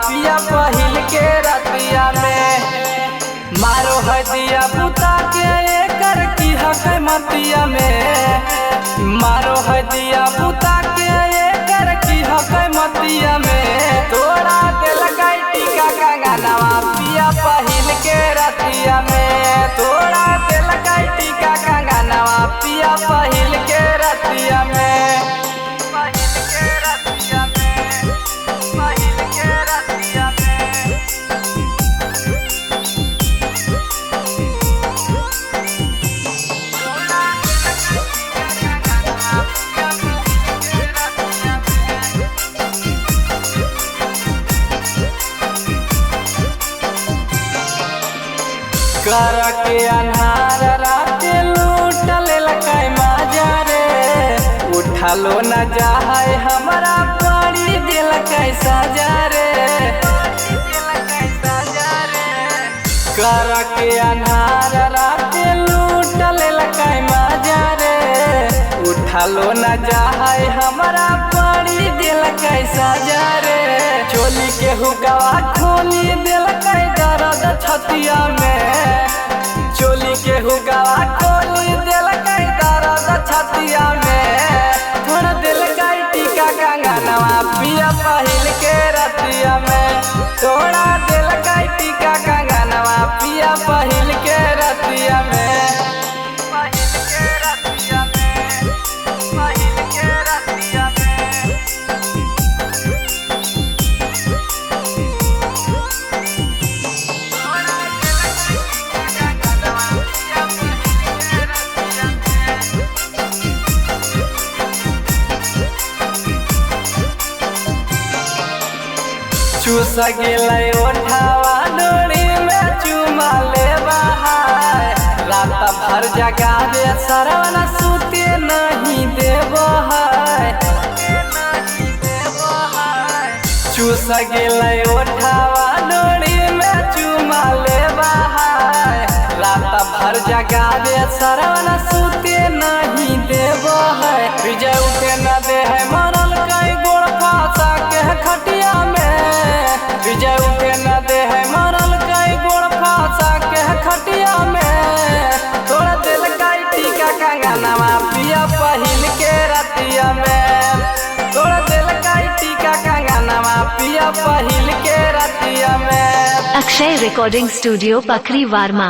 पिया पहिल के रतिया में। मारो है दिया बुता के एकर की हक मतिया में। मारो है दिया बुता के एकर की हक मतिया में। तोड़ा दिल गई टीका कंगनवा पिया पहिल के रतिया में। तोड़ा दिल गई टीका कंगनवा पिया पहिल के रतिया में। पहिल के रतिया में, पहिल के रतिया में। कर के अन्हार रात लूटल लकाय माजा रे। उठलो न जाए हमारा पड़ी दिल कैसा जा रे। कर के अन्हार रात लूटल लकाय माजा रे। उठलो न जाए हमारा पड़ी दिल कैसा जा रे। चोली के हुकवा खोली दिल कै दर्द छतिया में। चोली के हुकवा खोली दिल कै दर्द छतिया में। थोड़ा दिल कै टीका कंगनवा पिया पहिल के रतिया में। थोड़ा दिल कै टीका कंगनवा पिया पहिल के रतिया में। पहिल के रतिया में, पहिल के रतिया में। चूस गेलै ओठावा डोरी में चुमा ले बहाय। रात भर जगा दे सरवन सूते नहीं देव है। चूस गेलै ओठावा डोरी में चुमा ले बहाय। रात भर जगा दे सरवन सूते नहीं देव है। विजय उठे न दे है मरल कई गोड़ फांसा के खटिया में। विजय उठे न दे है मरल कई गोड़ फांसा के खटिया में। तोड़ा दिल कई टीका कंगनवा पिया पहिल के रतिया में। तोड़ा दिल कई टीका कंगनवा पिया पहिल के रतिया में। Akshay recording studio पखरी वार्मा।